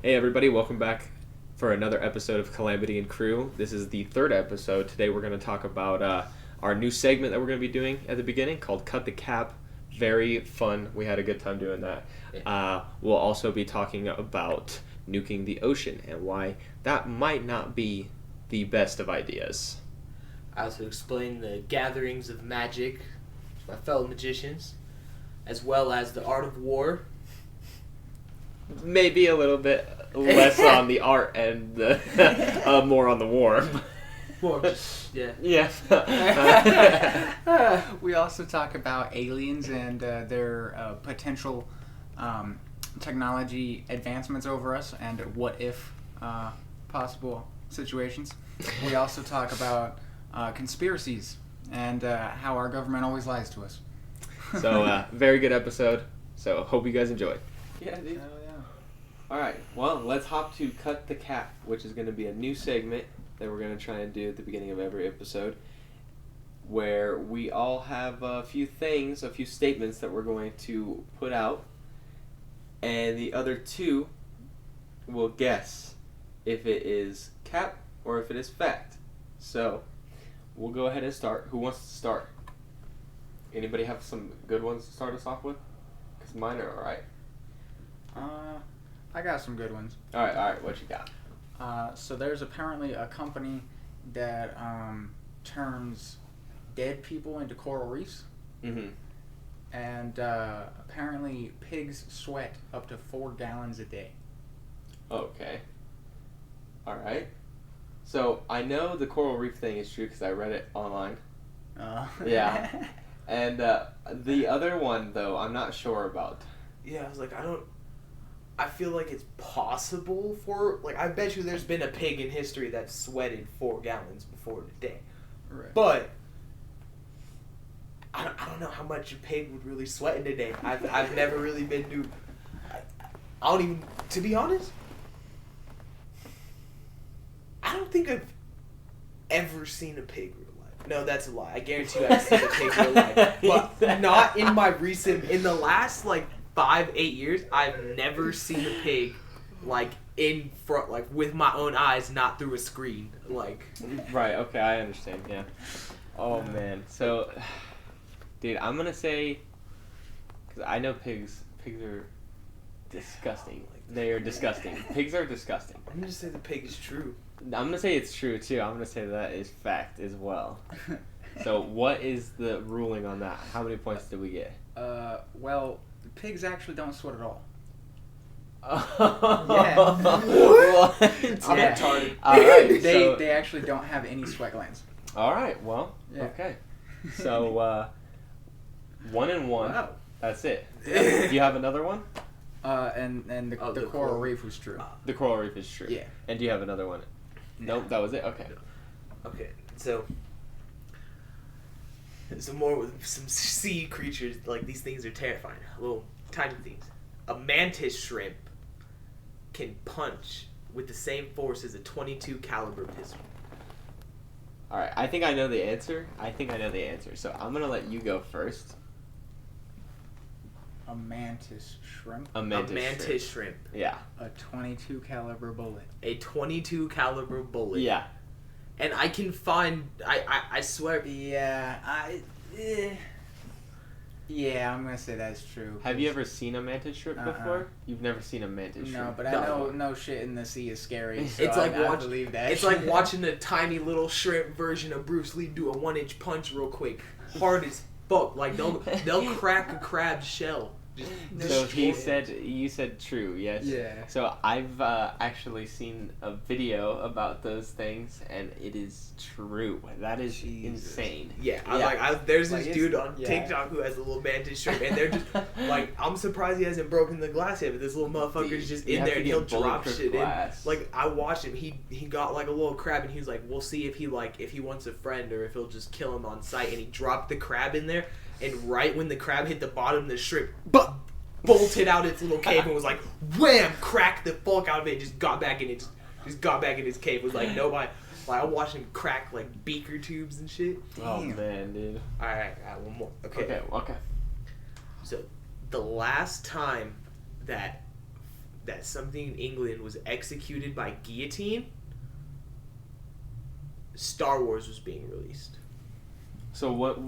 Hey everybody, welcome back for another episode of Calamity Crew. This is the third episode. Today we're going to talk about our new segment that we're going to be doing at the beginning called Cut the Cap. Very fun. We had a good time doing that. We'll also be talking about nuking the ocean and why that might not be the best of ideas. I also explain the gatherings of magic to my fellow magicians, as well as the art of war. Maybe a little bit less on the art and the, more on the war. More just, yeah. Yeah. We also talk about aliens and their potential technology advancements over us and what if possible situations. We also talk about conspiracies and how our government always lies to us. So, very good episode. So, hope you guys enjoy. Yeah, dude. Alright, well, let's hop to Cut the Cap, which is going to be a new segment that we're going to try and do at the beginning of every episode, where we all have a few statements that we're going to put out, and the other two will guess if it is cap or if it is fact. So, we'll go ahead and start. Who wants to start? Anybody have some good ones to start us off with? Because mine are alright. I got some good ones. Alright, what you got? So there's apparently a company that turns dead people into coral reefs. Mm-hmm. And apparently pigs sweat up to 4 gallons a day. Okay. Alright. So, I know the coral reef thing is true because I read it online. Yeah. And the other one, though, I'm not sure about. Yeah, I was like, I feel like it's possible for, like, I bet you there's been a pig in history that sweated 4 gallons before today. Right. But I don't know how much a pig would really sweat in a day. I've never really been to. I don't even, to be honest, I don't think I've ever seen a pig real life. No, that's a lie. I guarantee you I've seen a pig real life, but not in the last 5-8 years. I've never seen a pig in front, with my own eyes, not through a screen. Right, okay, I understand, yeah. Oh, man. So, dude, I'm going to say, because I know pigs are disgusting. They are disgusting. Pigs are disgusting. I'm going to say the pig is true. I'm going to say it's true, too. I'm going to say that is fact as well. So, what is the ruling on that? How many points did we get? Well, pigs actually don't sweat at all. Yeah. What? I'm retarded. Alright, they actually don't have any sweat glands. Alright, well, yeah. Okay. So, 1 and 1. Wow. That's it. Do you have another one? And the coral reef was true. The coral reef is true. Yeah. And do you have another one? No. Nope, that was it? Okay. Okay, so more with some sea creatures. These things are terrifying. Little tiny things. A mantis shrimp can punch with the same force as a .22 caliber pistol. Alright, I think I know the answer. So I'm going to let you go first. A mantis shrimp? A mantis shrimp. Yeah. A .22 caliber bullet. A .22 caliber bullet. Yeah. And I can find... I swear... Yeah, I'm gonna say that's true. Have you ever seen a mantis shrimp before? You've never seen a mantis shrimp? No, but I know no shit in the sea is scary. So it's I believe that. It's like watching a tiny little shrimp version of Bruce Lee do a 1-inch punch real quick, hard as fuck. They'll crack a crab's shell. So you said true, yes? Yeah. So I've actually seen a video about those things, and it is true. That is insane. Yeah, there's this dude on TikTok who has a little mantis shrimp, and they're just I'm surprised he hasn't broken the glass yet, but this little motherfucker's just in there, and he'll drop shit glass. in. I watched him. He got a little crab, and he was like, we'll see if he wants a friend or if he'll just kill him on sight. And he dropped the crab in there, and right when the crab hit the bottom, the shrimp bolted out its little cave and was like, wham, cracked the fuck out of it, just got back in it, just got back in his cave. Was like, nobody, I watched him crack beaker tubes and shit. Oh man, dude. Alright, one more. Okay. Okay. So, the last time that that something in England was executed by guillotine, Star Wars was being released. So what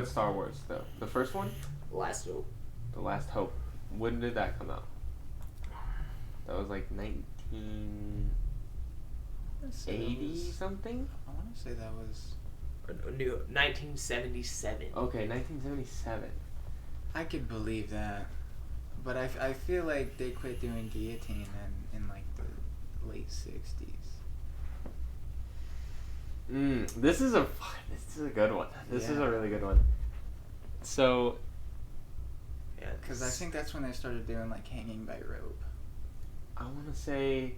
Star Wars though? The first one? Last Hope. The Last Hope. When did that come out? That was like 1980 something? I want to say that was... New 1977. Okay, 1977. I could believe that. But I feel like they quit doing guillotine in like the late 60s. This is a good one. This is a really good one. So, Yeah, Because I think that's when they started doing like hanging by rope. I want to say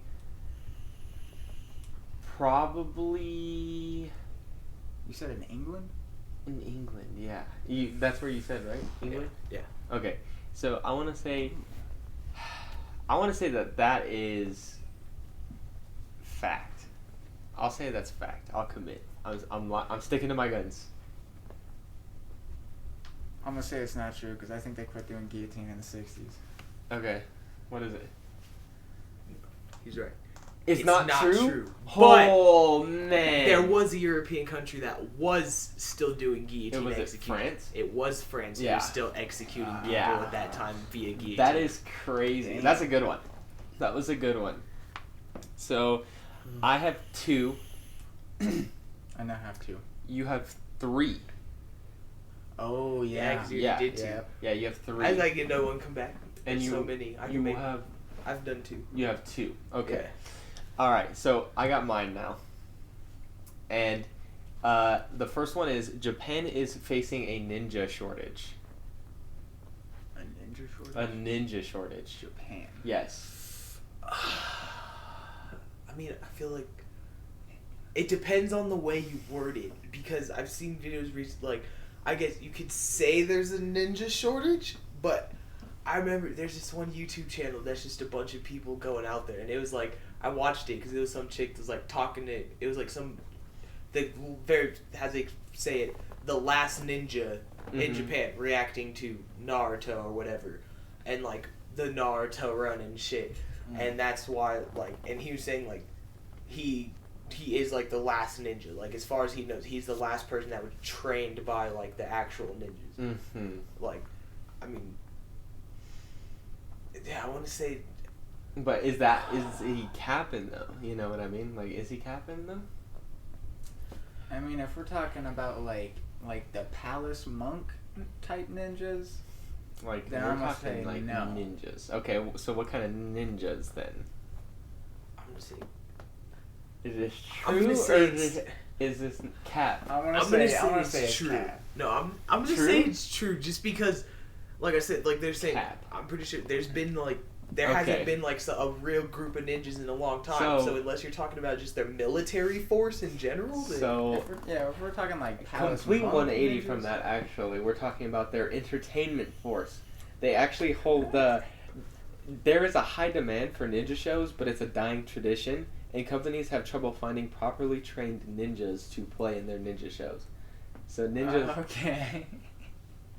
probably You said in England? in England. Yeah, that's where you said, right? England. Yeah. Okay, so I want to say that is fact. I'll say that's fact. I'll commit. I'm sticking to my guns. I'm gonna say it's not true because I think they quit doing guillotine in the 60s. Okay, what is it? He's right. It's not true. But Oh man, there was a European country that was still doing guillotine Was it execution. France? It was France. Yeah. Who was still executing people Yeah. at that time via guillotine. That is crazy. Dang. That's a good one. That was a good one. So, I have 2. I now have 2. You have 3. Oh Yeah, yeah. 'cause you Yeah. did 2. Yeah. Yeah, you have 3. I like it. No one come back. And There's you- so many. I've done 2. You have 2. Okay. Yeah. All right. So I got mine now. And the first one is Japan is facing a ninja shortage. A ninja shortage? A ninja shortage. Japan. Yes. I mean, I feel like it depends on the way you word it, because I've seen videos like, I guess you could say there's a ninja shortage, but I remember there's this one YouTube channel that's just a bunch of people going out there, and it was like, I watched it because it was some chick that was like talking to, it was like some, how they say it, the last ninja in Japan reacting to Naruto or whatever, and like the Naruto run and shit. And that's why, like, and he was saying, like, he is, like, the last ninja. Like, as far as he knows, he's the last person that was trained by, like, the actual ninjas. Mm-hmm. Like, I mean, yeah, I want to say... But is he capping, though? You know what I mean? Like, is he capping, though? I mean, if we're talking about like the palace monk type ninjas, Like, then we're I'm gonna talking, say like, no. ninjas. Okay, so what kind of ninjas, then? I'm going to say... Is this I'm true, gonna or say is this cap? I'm I'm gonna gonna say say it's true. cat. No, I'm gonna True? say it's true, just because, like I said, like they're saying, Cap. I'm pretty sure there's been like there Okay. hasn't been like a real group of ninjas in a long time. So- So unless you're talking about just their military force in general, then So, If we're talking like palace complete monk 180 ninjas, from that, actually. We're talking about their entertainment force. They actually hold the... There is a high demand for ninja shows, but it's a dying tradition, and companies have trouble finding properly trained ninjas to play in their ninja shows. So ninjas... Okay.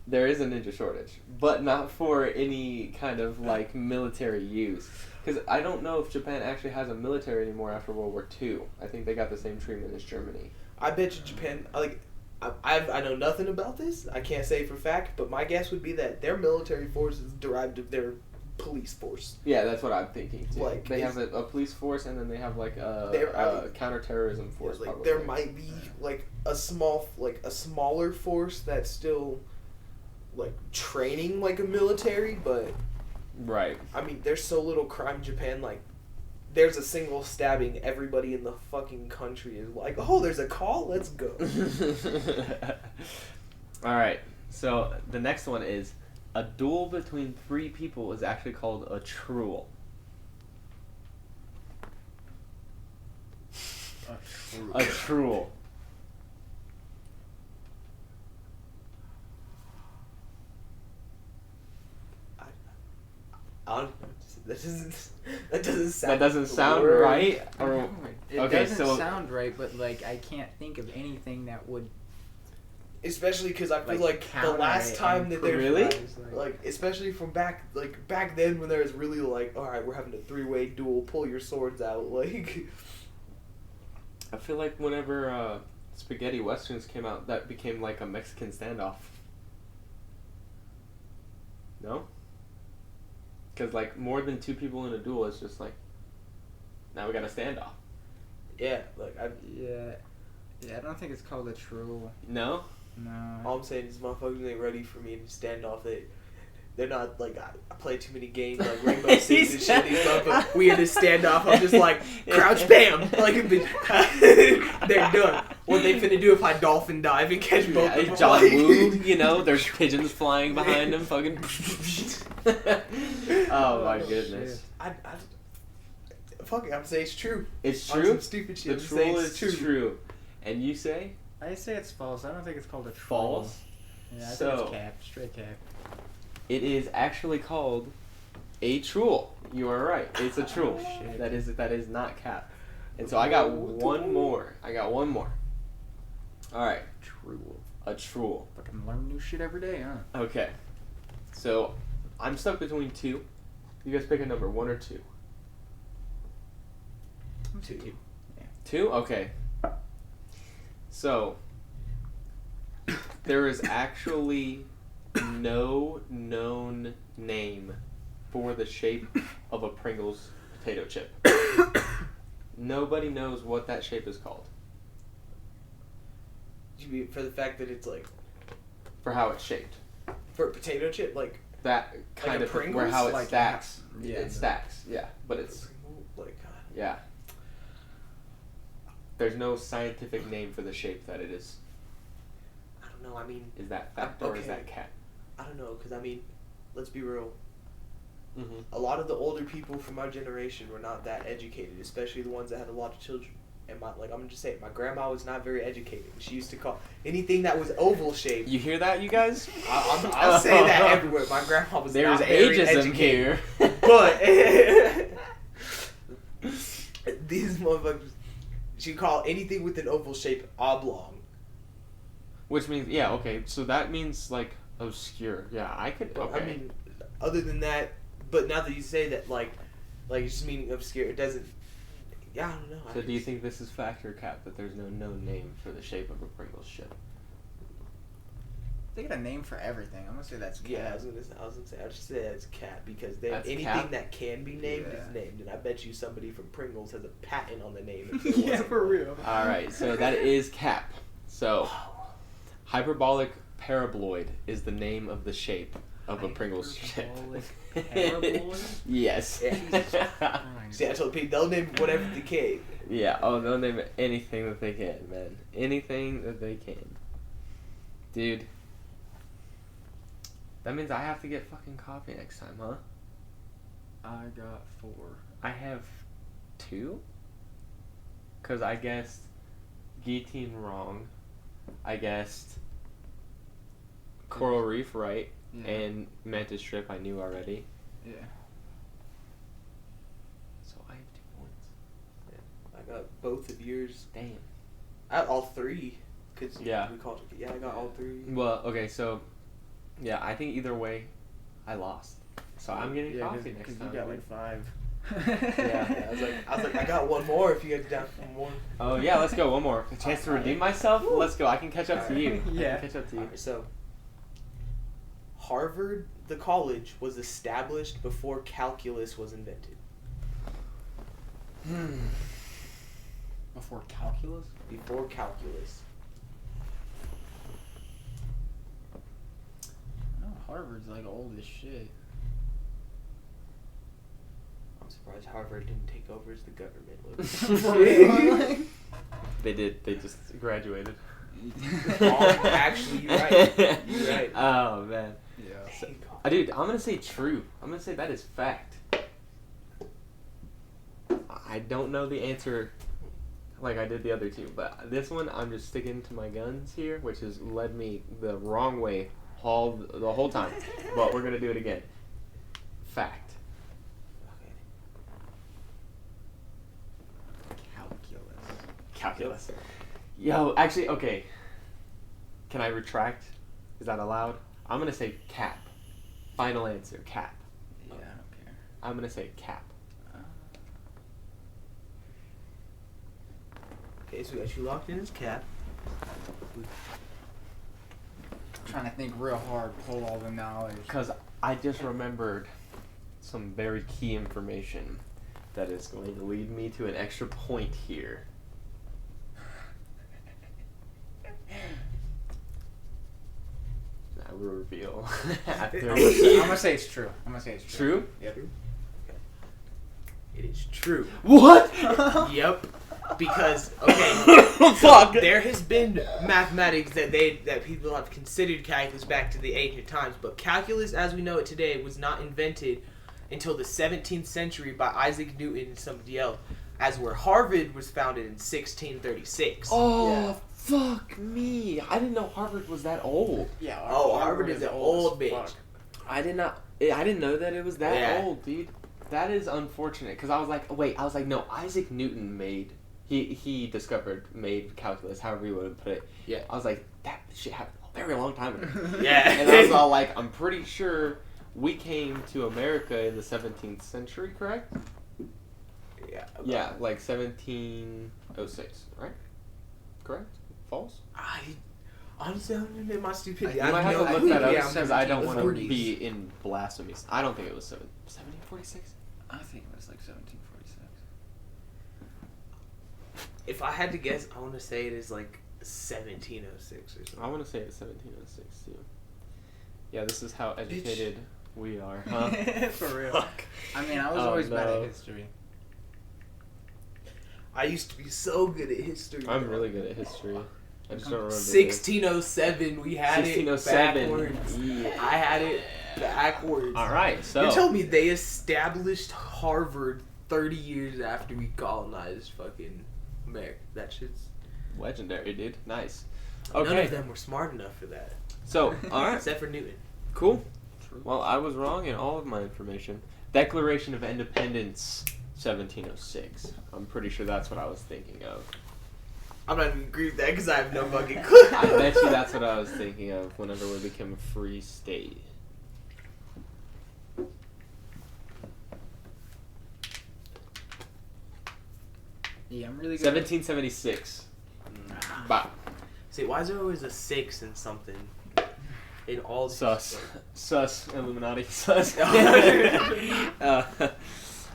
There is a ninja shortage, but not for any kind of, like, military use. Because I don't know if Japan actually has a military anymore after World War II. I think they got the same treatment as Germany. I bet you Japan, like, I know nothing about this. I can't say for fact, but my guess would be that their military force is derived of their police force. Yeah, that's what I'm thinking, too. Like, they have a police force, and then they have, like, They're- a counterterrorism force, Like, probably. there might be like a smaller force that's still like training like a military, but Right. I mean, there's so little crime in Japan. Like, there's a single stabbing, everybody in the fucking country is like, oh, there's a call, let's go. Alright, so the next one is a duel between 3 people is actually called a truel. A truel. That doesn't sound. That doesn't sound word. right? Or, It okay, doesn't so sound right, but like I can't think of anything that would Especially because I feel like the counter last it time and that there's Really? like, especially from back then when there was really like, all right, we're having a 3-way duel, pull your swords out, like. I feel like whenever spaghetti westerns came out, that became like a Mexican standoff. No? Because like more than 2 people in a duel is just like, now we got a standoff. Yeah, like Yeah, I don't think it's called a true. No? No. all I'm saying is motherfuckers ain't ready for me to stand off. They're not like I play too many games like Rainbow Six and shit. These motherfuckers, we in this standoff. I'm just like crouch, bam, like they're done. What they finna do if I dolphin dive and catch both of them? John like, Woo, you know, there's pigeons flying behind him, fucking. Oh my goodness. Fuck it, I'm saying it's true. It's On true? some stupid shit. The I'm saying troll it's is true. And you say? I say it's false. I don't think it's called a troll. False? Yeah, I think So- it's cap. Straight cap. It is actually called a troll. You are right. It's a troll. Shit. That is not cap. And so I got one more. Alright. Troll. A troll. Fucking learn new shit every day, huh? Okay. So I'm stuck between 2. You guys pick a number, 1 or 2. 2. 2? Okay. So there is actually no known name for the shape of a Pringles potato chip. Nobody knows what that shape is called. You mean for the fact that it's like For how it's shaped. for a potato chip, like That kind a of where Pringles? how it Like stacks. yeah, It stacks, yeah. But it's yeah. There's no scientific name for the shape that it is. I don't know. I mean, Is that fact or is Okay. that cat? I don't know, because I mean, let's be real. Mm-hmm. A lot of the older people from our generation were not that educated, especially the ones that had a lot of children. And I'm gonna just say it, my grandma was not very educated. She used to call anything that was oval shaped. You hear that, you guys? I'll say that everywhere. My grandma was There's not very ageism educated. here. But these motherfuckers, she call anything with an oval shape oblong. Which means, yeah, okay, so that means, like, obscure. Yeah, I could, But, okay. I mean, other than that, but now that you say that, like it's just meaning obscure, it doesn't. Yeah, I don't know. So do you think this is fact or cap, that there's no known name for the shape of a Pringles chip? They got a name for everything. I'm gonna say that's cap. Yeah, I was gonna say I just say that's cat because That's anything cap? that can be named Yeah. is named, and I bet you somebody from Pringles has a patent on the name. If Yeah, wasn't for one. real. Alright, so that is cap. So, hyperbolic paraboloid is the name of the shape of a Pringles chip. Hyperbolic paraboloid? Yes. Yeah. See, I told people they'll name whatever they can. Yeah, oh, they'll name it anything that they can, man. Anything that they can. Dude. That means I have to get fucking coffee next time, huh? I got 4. I have 2? Because I guessed guillotine wrong. I guessed coral reef right. Yeah. And mantis strip I knew already. Yeah. So I have 2 points. I got both of yours. Damn. I had all 3. Cause Yeah. we called it. Yeah, I got all 3. Well, okay, so yeah, I think either way, I lost. So I'm getting coffee next time. You got dude. like 5. Yeah, I was like, I got one more if you guys down for more. Oh yeah, let's go. One more. A chance to redeem myself. Woo. Let's go. I can catch up to you. Yeah. I can catch up to you. Alright, so Harvard, the college, was established before calculus was invented. Before calculus? Before calculus. No, Harvard's like old as shit. I'm surprised Harvard didn't take over as the government. For real? They did. They just graduated. Actually, you're right. You're right. Oh man. Yeah. So, dude, I'm gonna say true. I'm gonna say that is fact. I don't know the answer like I did the other 2, but this one I'm just sticking to my guns here, which has led me the wrong way the whole time. But we're gonna do it again. Fact. Calculus. Calculus. Yo, actually, okay. Can I retract? Is that allowed? I'm gonna say cap. Final answer, cap. Yeah, I don't care. I'm gonna say cap. Okay, so we got you locked in as Cap. Trying to think real hard, pull all the knowledge. Because I just remembered some very key information that is going to lead me to an extra point here. I will reveal after. I'm gonna say it's true. I'm gonna say it's True? Yep. It is true. What? Yep. Because Fuck. there has been mathematics that people have considered calculus back to the ancient times, but calculus as we know it today was not invented until the 17th century by Isaac Newton and somebody else, as where Harvard was founded in 1636. Oh, fuck me! I didn't know Harvard was that old. Yeah. Harvard is an old bitch. fuck. I didn't know that it was that Yeah. old, dude. That is unfortunate. Because I was like, no, Isaac Newton made calculus, however you want to put it. Yeah. I was like, that shit happened a very long time ago. Yeah. And I was all like, I'm pretty sure we came to America in the 17th century, correct? Yeah. Yeah, like 1706, right? Correct? False? Honestly, I'm gonna admit my stupidity. I might have have to no look that clue. up Yeah, because I don't want to 1740s. be in blasphemy. I don't think it was 1746. I think it was like 1746. If I had to guess, I want to say it is like 1706 or something. I want to say it's 1706 too. Yeah, this is how educated we are, huh? For real. Fuck. I mean, I was Oh, always bad no. at history. I used to be so good at history. I'm really good at history. I just don't remember. 1607, we had it 1607. backwards. Yeah. I had it backwards. All right, so You told me they established Harvard 30 years after we colonized fucking America. That shit's... legendary, dude. Nice. None Okay, of them were smart enough for that. so all right, Except for Newton. cool. Well, I was wrong in all of my information. Declaration of Independence, 1706. I'm pretty sure that's what I was thinking of. I'm not even agree with that because I have no fucking clue. I bet you that's what I was thinking of whenever we became a free state. Yeah, I'm really good. 1776. Bah. See, why is there always a 6 in something? In all Sus. Sus. Illuminati. Sus.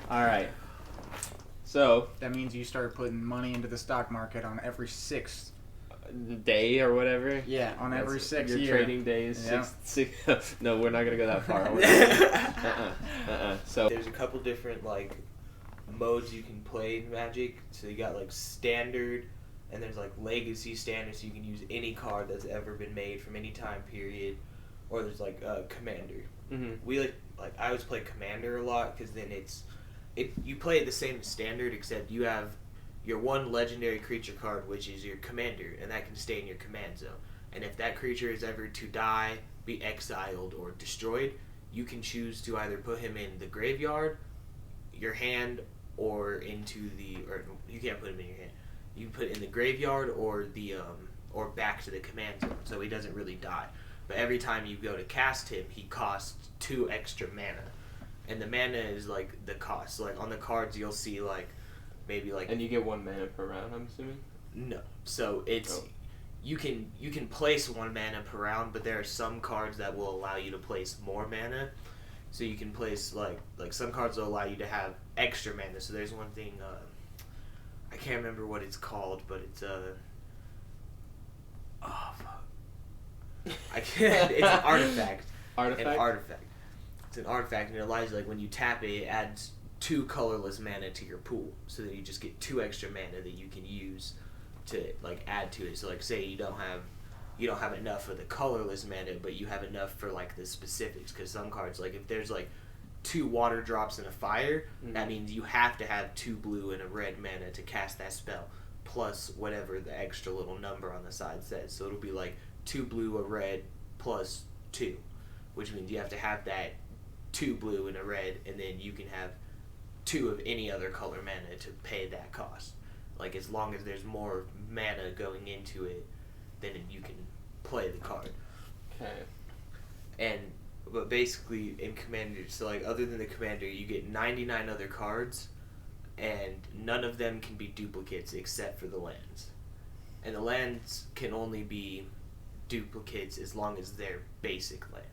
Alright. So, That means you start putting money into the stock market on every sixth. day or whatever. Yeah, on every That's sixth your year. trading days. Yeah. Six. No, we're not gonna go that far. So There's a couple different like modes you can play Magic. So you got like standard, and there's like legacy standard. So you can use any card that's ever been made from any time period, or there's like commander. We like I always play commander a lot because then you play it the same as standard except you have your one legendary creature card, which is your commander, and that can stay in your command zone. And if that creature is ever to die, be exiled, or destroyed, you can choose to either put him in the graveyard, your hand, or you can't put him in your hand. You put it in the graveyard or or back to the command zone, so he doesn't really die. But every time you go to cast him, he costs 2 extra mana, and the mana is like the cost. So like on the cards, you'll see like maybe like and you get 1 mana per round, I'm assuming. no. So it's you can place 1 mana per round, but there are some cards that will allow you to place more mana. So you can place like some cards will allow you to have extra mana. So there's one thing I can't remember what it's called, but it's oh fuck. I can't. It's an artifact. Artifact? An artifact. It's an artifact, and it allows you, like, when you tap it, it adds 2 colorless mana to your pool, so that you just get 2 extra mana that you can use to like add to it. So, like, say you don't have enough for the colorless mana, but you have enough for like the specifics. Because some cards, like if there's like 2 water drops and a fire, that means you have to have 2 blue and a red mana to cast that spell, plus whatever the extra little number on the side says. So it'll be like 2 blue, a red, plus 2, which means you have to have that 2 blue and a red, and then you can have 2 of any other color mana to pay that cost. Like as long as there's more mana going into it, then you can play the card. Okay. But basically in Commander, so like other than the Commander, you get 99 other cards, and none of them can be duplicates except for the lands. And the lands can only be duplicates as long as they're basic lands.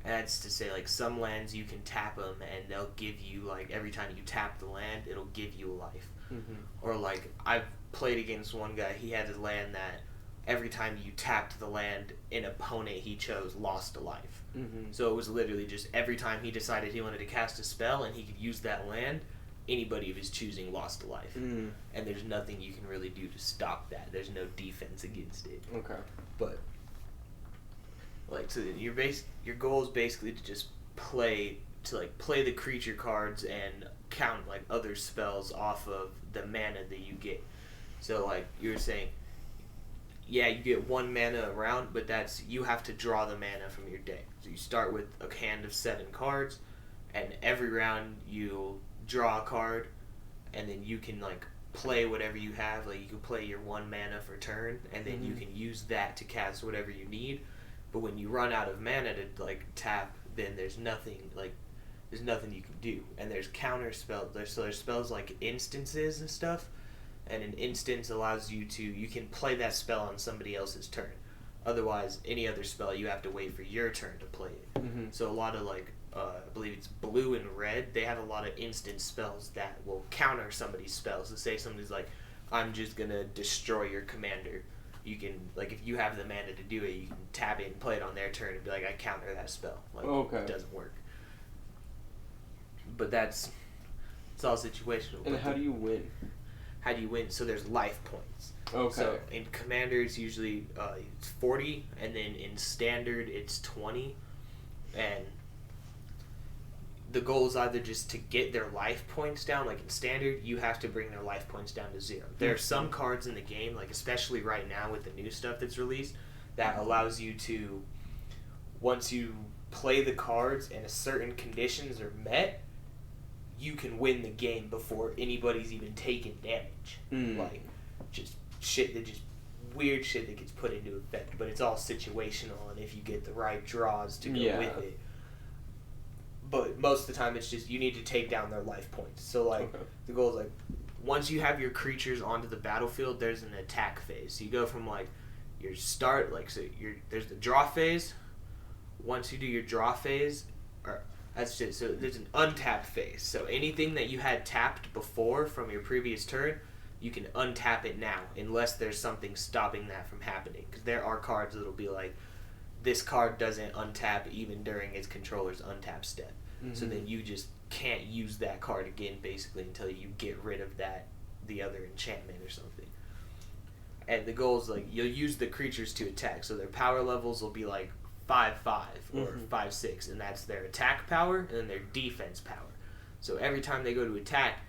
And that's to say, like, some lands you can tap them and they'll give you, like, every time you tap the land, it'll give you a life. Mm-hmm. Or, like, I've played against one guy, he had a land that every time you tapped the land, an opponent he chose lost a life. Mm-hmm. So it was literally just every time he decided he wanted to cast a spell and he could use that land, anybody of his choosing lost a life. Mm. And there's nothing you can really do to stop that. There's no defense against it. Okay. But, like, so your goal is basically to just play the creature cards and count, like, other spells off of the mana that you get. So, like, you were saying, yeah, you get 1 mana a round, but you have to draw the mana from your deck. So you start with a hand of 7 cards, and every round you draw a card, and then you can, like, play whatever you have. Like, you can play your 1 mana for turn, and then you can use that to cast whatever you need. But when you run out of mana to, like, tap, then there's nothing you can do. And there's counter spells. There's spells like instances and stuff. And an instance allows you can play that spell on somebody else's turn. Otherwise, any other spell, you have to wait for your turn to play it. Mm-hmm. So a lot of, like, I believe it's blue and red, they have a lot of instant spells that will counter somebody's spells. So say somebody's like, I'm just going to destroy your commander. You can, like, if you have the mana to do it, you can tap it and play it on their turn and be like, I counter that spell. Like, It doesn't work. But it's all situational. And how do you win? How do you win? So there's life points. Okay. So in Commander, it's usually it's 40, and then in Standard, it's 20. And the goal is either just to get their life points down. Like in Standard, you have to bring their life points down to 0. There are some cards in the game, like especially right now with the new stuff that's released, that allows you to, once you play the cards and certain conditions are met, you can win the game before anybody's even taken damage. Like, just weird shit that gets put into effect. But it's all situational, and if you get the right draws to go with it. But most of the time, it's just you need to take down their life points. So, like, the goal is, like, once you have your creatures onto the battlefield, there's an attack phase. So you go from, like, your start, like, so there's the draw phase. Once you do your draw phase, that's just, so there's an untap phase. So anything that you had tapped before from your previous turn, you can untap it now, unless there's something stopping that from happening. Because there are cards that'll be like, this card doesn't untap even during its controller's untap step. Mm-hmm. So then you just can't use that card again, basically, until you get rid of the other enchantment or something. And the goal is, like, you'll use the creatures to attack. So their power levels will be like 5/5 or 5/6, and that's their attack power and then their defense power. So every time they go to attack,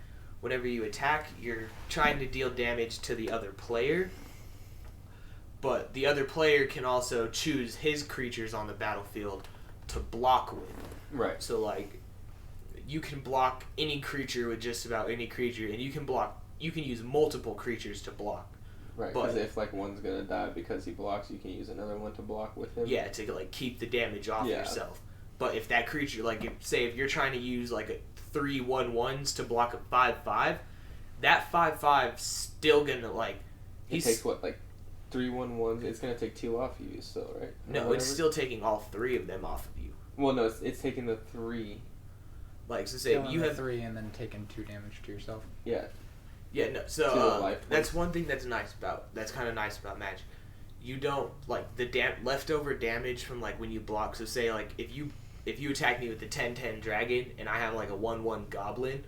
whenever you attack, you're trying to deal damage to the other player, but the other player can also choose his creatures on the battlefield to block with. Right. So, like, you can block any creature with just about any creature, and you can use multiple creatures to block. Right, because if, like, one's going to die because he blocks, you can use another one to block with him. Yeah, to, like, keep the damage off yourself. But if that creature, like, if you're trying to use, like, a 3/1/1s to block a 5/5, that 5/5's still going to, like... It takes, what, like, 3/1/1s? It's going to take 2 off of you still, right? No, it's still taking all 3 of them off of you. Well, no, it's taking the 3. Like, so say you have 3 and then taking 2 damage to yourself. Yeah. Yeah, no, so that's one thing that's kind of nice about Magic. You don't, like, the leftover damage from, like, when you block. So say, like, if you attack me with the 10/10 dragon and I have, like, a 1/1 goblin,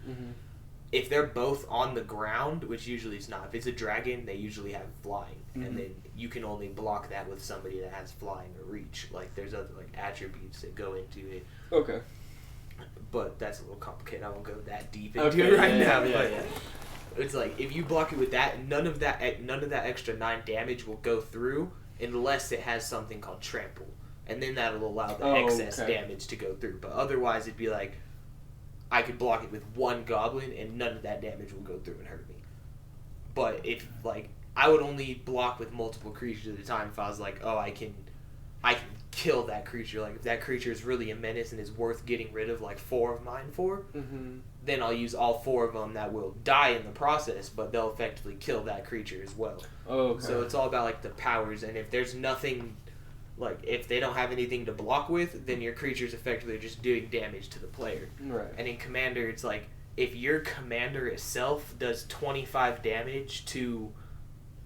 if they're both on the ground, which usually is not, if it's a dragon, they usually have flying, and then you can only block that with somebody that has flying or reach. Like, there's other, like, attributes that go into it. Okay. But that's a little complicated. I won't go that deep into it right now. Yeah. It's like, if you block it with that, none of that extra 9 damage will go through unless it has something called trample, and then that'll allow the excess damage to go through. But otherwise, it'd be like, I could block it with 1 goblin and none of that damage will go through and hurt me. But if, like, I would only block with multiple creatures at a time if I was like, oh, I can kill that creature. Like, if that creature is really a menace and is worth getting rid of, like, 4 of mine for, then I'll use all 4 of them that will die in the process, but they'll effectively kill that creature as well. Oh, okay. So it's all about, like, the powers, and if there's nothing, like, if they don't have anything to block with, then your creature's effectively just doing damage to the player. Right. And in Commander, it's like, if your commander itself does 25 damage to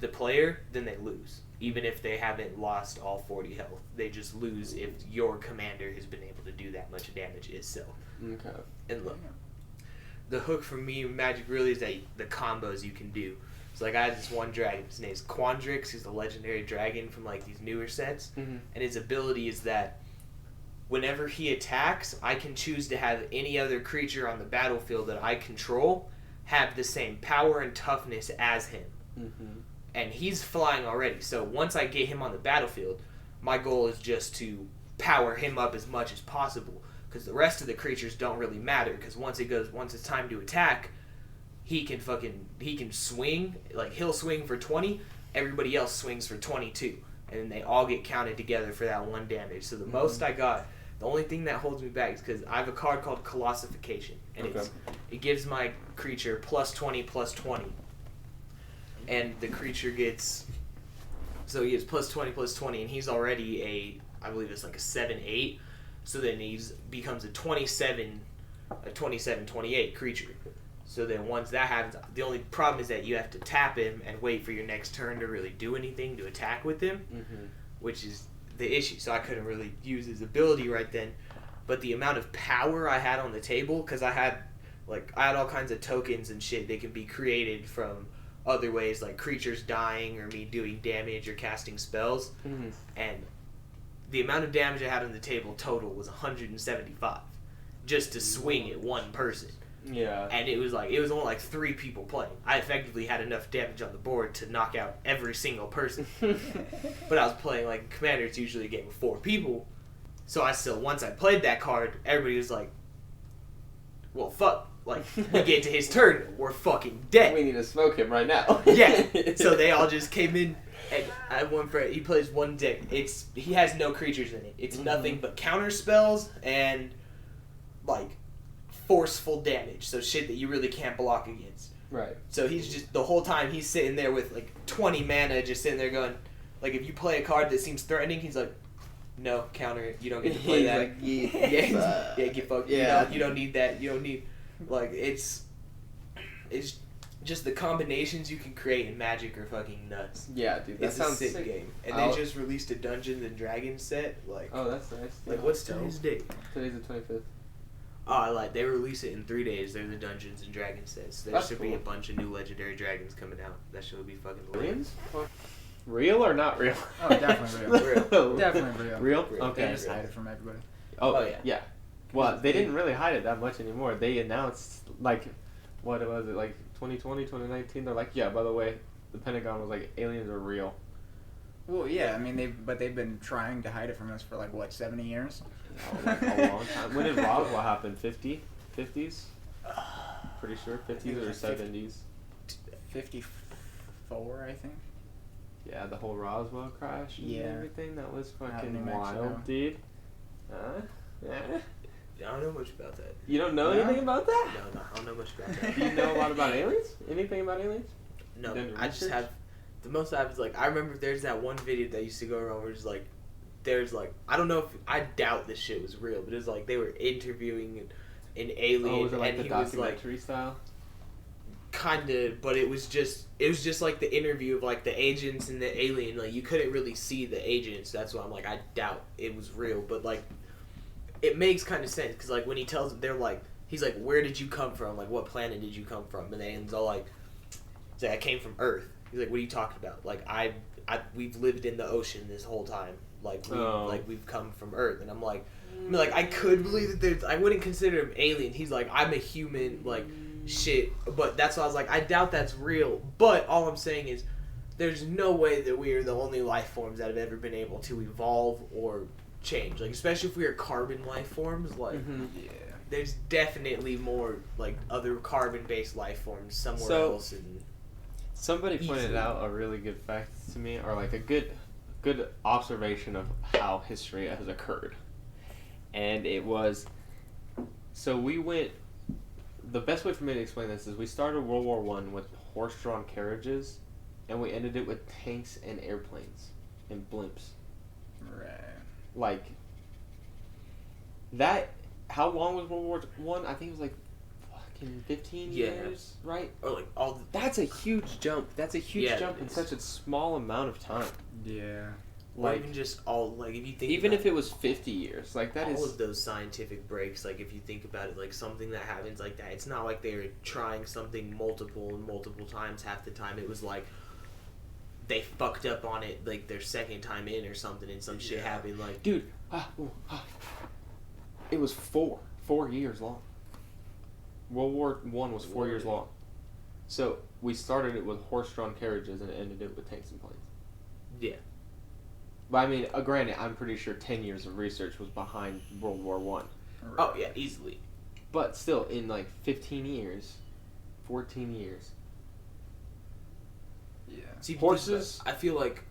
the player, then they lose. Even if they haven't lost all 40 health. They just lose if your commander has been able to do that much damage itself. Okay. And look, the hook for me in Magic really is that the combos you can do. So like I had this one dragon, his name's Quandrix, he's the legendary dragon from like these newer sets. And his ability is that whenever he attacks, I can choose to have any other creature on the battlefield that I control have the same power and toughness as him. And he's flying already, so once I get him on the battlefield, my goal is just to power him up as much as possible, because the rest of the creatures don't really matter, because once it's time to attack, he can swing, like he'll swing for 20, everybody else swings for 22, and then they all get counted together for that 1 damage. So the most I got, the only thing that holds me back is because I have a card called Colossification, and it gives my creature +20/+20. And the creature gets, so he gets +20/+20, and he's already I believe it's like a 7/8, so then becomes a 27/28 creature. So then once that happens, the only problem is that you have to tap him and wait for your next turn to really do anything to attack with him, which is the issue. So I couldn't really use his ability right then, but the amount of power I had on the table, because I had all kinds of tokens and shit that can be created from other ways, like creatures dying or me doing damage or casting spells, and the amount of damage I had on the table total was 175 just to swing at one person. Yeah. And it was only like 3 people playing. I effectively had enough damage on the board to knock out every single person. But I was playing like Commander, it's usually a game of 4 people, so once I played that card, everybody was like, well, fuck. Like, we get to his turn, we're fucking dead. We need to smoke him right now. Yeah. So they all just came in, and I have one friend, he plays one deck. He has no creatures in it. It's nothing but counter spells and, like, forceful damage. So shit that you really can't block against. Right. So he's just, the whole time, he's sitting there with, like, 20 mana, just sitting there going, like, if you play a card that seems threatening, he's like, no, counter it. You don't get to play that. Like, Get fucked. Yeah. You don't need that. You don't need... Like, it's just the combinations you can create in Magic are fucking nuts. Yeah, dude, that sounds a sick sick game. And they just released a Dungeons and Dragons set. Like, oh, that's nice. Like, what's today's date? Today's the 25th. Oh, they release it in 3 days. They're the Dungeons and Dragons sets. There should be cool. a bunch of new legendary dragons coming out. That should be fucking Aliens? Real or not real? Oh, definitely real. real. Definitely real. Real? Real. Okay. They just hide it from everybody. Oh, yeah. Yeah. Well, they didn't really hide it that much anymore. They announced, like, what was it, like 2020, 2019? They're like, yeah, by the way, the Pentagon was like, aliens are real. Well, yeah, I mean, they've been trying to hide it from us for, like, what, 70 years? Like a long time. When did Roswell happen? 50s? Pretty sure 50s or 70s. 54, I think. Yeah, the whole Roswell crash and everything. That was fucking New wild, Mexico. dude. I don't know much about that. You don't know anything about that? No, I don't know much about that. Do you know a lot about aliens? Anything about aliens? No, Done I just research? have... The most I have is, like, I remember there's that one video that used to go around where it's, like, there's, like... I don't know if... I doubt this shit was real, but it's, like, they were interviewing an alien, Oh, was it like and the he was, like... documentary style? Kinda, but it was just like the interview of like the agents and the alien. Like you couldn't really see the agents. That's why I'm like, I doubt it was real. But like, it makes kind of sense because like when he tells them, they're like, he's like, where did you come from? Like what planet did you come from? And the alien's all like, he's like, I came from Earth. He's like, what are you talking about? Like we've lived in the ocean this whole time. Like we've come from Earth. And I'm like, I could believe that I wouldn't consider him alien. He's like, I'm a human. Like. Shit, but that's why I was like, I doubt that's real. But all I'm saying is, there's no way that we are the only life forms that have ever been able to evolve or change. Like, especially if we are carbon life forms, like, there's definitely more, like, other carbon-based life forms somewhere else. And Somebody pointed Easily. out a really good fact to me, or like a good observation of how history has occurred. And it was, so we went, the best way for me to explain this is we started World War One with horse-drawn carriages, and we ended it with tanks and airplanes and blimps. Right. Like, that, how long was World War One? I think it was like fucking 15 years, right? Or like all the, That's a huge jump. That's a huge Yeah, jump it in is. such a small amount of time. Yeah. or Like, even just all, like, if you think even about if it was 50 years, like that all is of those scientific breaks, like if you think about it, like something that happens like that, it's not like they're trying something multiple times. Half the time it was like they fucked up on it like their second time in or something, and some shit happened. Like, dude. It was 4 years long. World War One was 4 years long. So we started it with horse-drawn carriages and ended it with tanks and planes. yeah, But I mean, granted, I'm pretty sure 10 years of research was behind World War One. oh yeah, easily. But still, in like 15 years, 14 years. Yeah. See, Horses- I feel like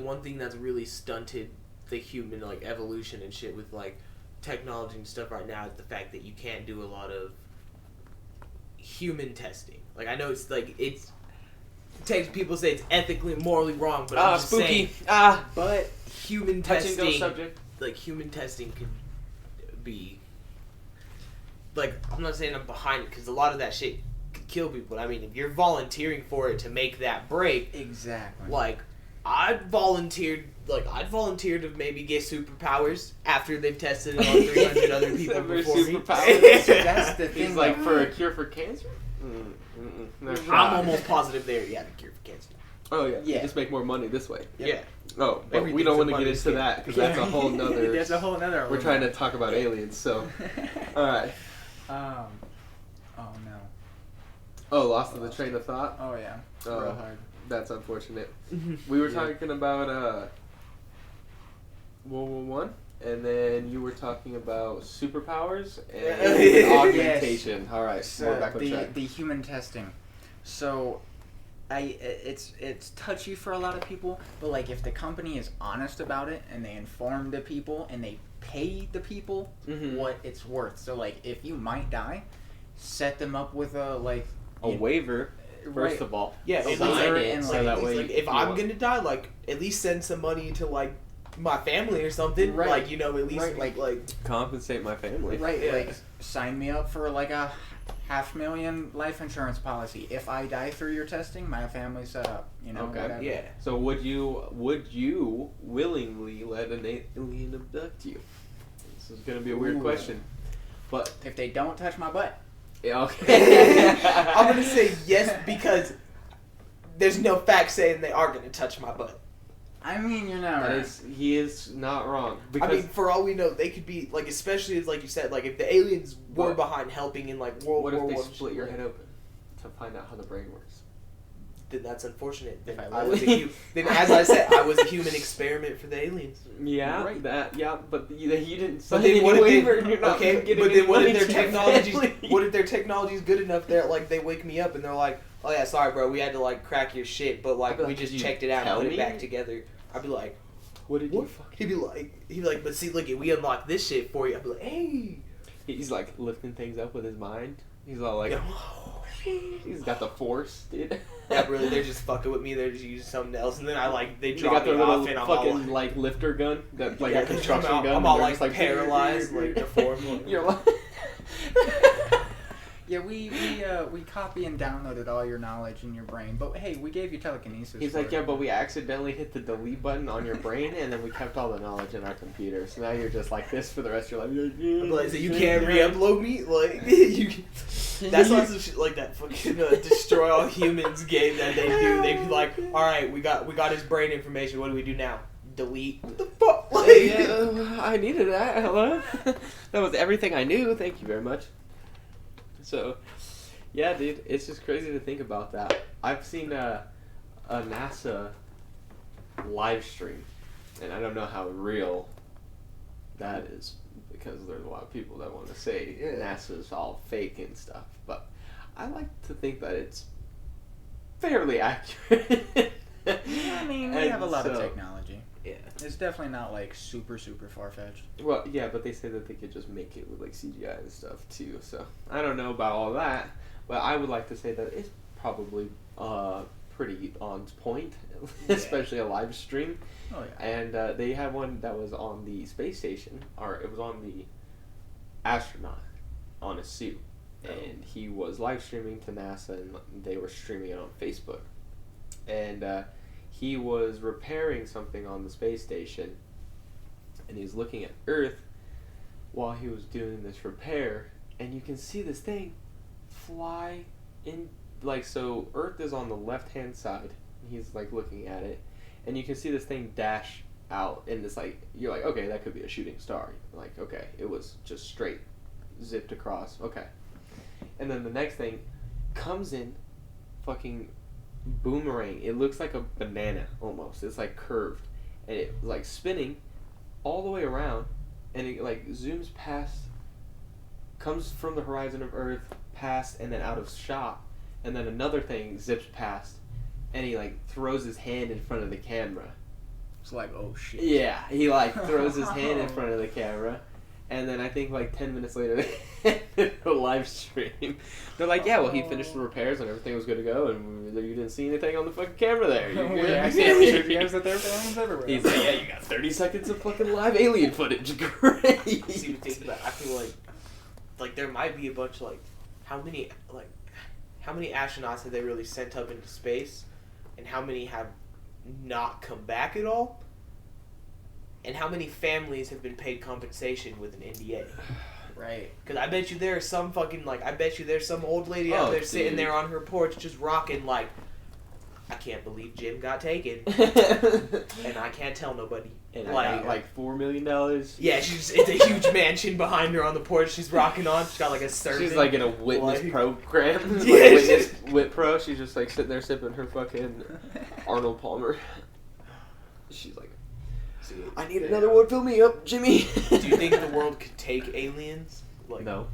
one thing that's really stunted the human like evolution and shit with like technology and stuff right now is the fact that you can't do a lot of human testing. Like, I know it's like people say it's ethically and morally wrong, but I'm just saying. But human Touching testing, those subject. like human testing, could be like, I'm not saying I'm behind it because a lot of that shit could kill people. But I mean, if you're volunteering for it to make that break, Exactly. like, I'd volunteer to maybe get superpowers after they've tested it on 300 other people Some before me. superpowers. That's the He's thing. like, though. for a cure for cancer? No shot. I'm almost positive there. Yeah, the cure for cancer. Oh yeah. Yeah. You just make more money this way. Yeah. Oh, but we Everything's don't a want to money get into scam. that because that's a whole nother. There's a whole nother. We're trying to talk about aliens, so. All right. Oh no. Oh, lost the train of thought. Oh yeah. Oh. Real hard. That's unfortunate. We were Yeah. talking about World War One, and then you were talking about superpowers and Yes. augmentation. All right, we're back on track. the human testing. So, it's touchy for a lot of people, but like if the company is honest about it and they inform the people and they pay the people Mhm. what it's worth. So like if you might die, set them up with a waiver, first right. of all. Yeah, Sign at least, like, it, and, so like, that at least, way like, if you I'm want- gonna die, like, at least send some money to like my family or something. Right. Like, you know, at least Right. like compensate my family. Right, Yeah. like sign me up for like a $500,000 life insurance policy. If I die through your testing, my family's set up. You know, Okay. whatever. yeah. So would you willingly let an alien abduct you? This is gonna be a weird Ooh. question, but If they don't touch my butt, yeah, okay. I'm gonna say yes because there's no fact saying they are gonna touch my butt. I mean, you're not right. He is not wrong because I mean, for all we know, they could be like, especially as like you said, like if the aliens were What? behind helping in like World what War if they I, split your head open to find out how the brain works? then that's unfortunate. Then If I I was live. then as I said, I was a human experiment for the aliens. Yeah, Right. but you didn't But sign then any what if waiver. they, And you're not okay? getting But any then what money if their to your technology's family? what if their technology's good enough? They're like they wake me up and they're like, oh yeah, sorry bro, we had to like crack your shit, but like I'd be we like, just "Did you checked it out and tell put me?" it back together. I'd be like, What did you what? fucking? He'd be like, but see, look, we unlocked this shit for you. I'd be like, hey. He's like lifting things up with his mind. He's all like, Yeah. he's got the force, dude. Yeah, really, they're just fucking with me. They're just using something else, and then they They drop got me their off, little and I'm all fucking like, like lifter gun, that like yeah, a construction gun. I'm and all they're like, just, paralyzed, like deformed. You're like, Yeah, we copy and downloaded all your knowledge in your brain, but hey, we gave you telekinesis. he's for like, it. yeah, but we accidentally hit the delete button on your brain, and then we kept all the knowledge in our computer. So now you're just like this for the rest of your life. You're like, I'm like, so you can't re-upload me, like you. That's also shit like that fucking destroy all humans game that they do. They be like, all right, we got his brain information. What do we do now? Delete. What the fuck? Like, yeah, I needed that. Hello. That was everything I knew. Thank you very much. So, yeah, dude, it's just crazy to think about that. I've seen a NASA live stream, and I don't know how real that is because there's a lot of people that want to say NASA's all fake and stuff. But I like to think that it's fairly accurate. I mean, we And have a lot of so- technology. Yeah. It's definitely not like super far-fetched. Well, yeah, but they say that they could just make it with like CGI and stuff too. So I don't know about all that, but I would like to say that it's probably pretty on point, especially a live stream. Oh yeah. And they had one that was on the space station, or it was on the astronaut on a suit, and he was live streaming to NASA, and they were streaming it on Facebook, and he was repairing something on the space station, and he was looking at Earth while he was doing this repair, and you can see this thing fly in, like, so Earth is on the left hand side, he's like looking at it, and you can see this thing dash out, and it's like, you're like, okay, that could be a shooting star. Like, okay, it was just straight zipped across, okay. And then the next thing comes in, fucking boomerang. It looks like a banana almost. It's like curved, and it like spinning all the way around, and it like zooms past, comes from the horizon of Earth, past, and then out of shot, and then another thing zips past, and he like throws his hand in front of the camera. It's like, oh shit. Yeah, he like throws his hand in front of the camera, and then I think like 10 minutes later they did a live stream. They're like, yeah, well, he finished the repairs and everything was good to go, and you didn't see anything on the fucking camera there. You're good. Yeah, I see videos that there are films everywhere. He's like, yeah, you got 30 seconds of fucking live alien footage. Great. See, the thing about, I feel like there might be a bunch of how many astronauts have they really sent up into space, and how many have not come back at all, and how many families have been paid compensation with an NDA. Right. Because I bet you there's some there's some old lady out there sitting there on her porch just rocking like, I can't believe Jim got taken, and I can't tell nobody. And I got like $4 million. Yeah, it's a huge mansion behind her on the porch. She's rocking on. She's got like a servant. She's like in a witness program. Like Yeah. witness Pro. She's just like sitting there sipping her fucking Arnold Palmer. She's like, I need another one. Fill me up, Jimmy. Do you think the world could take aliens? Like, no.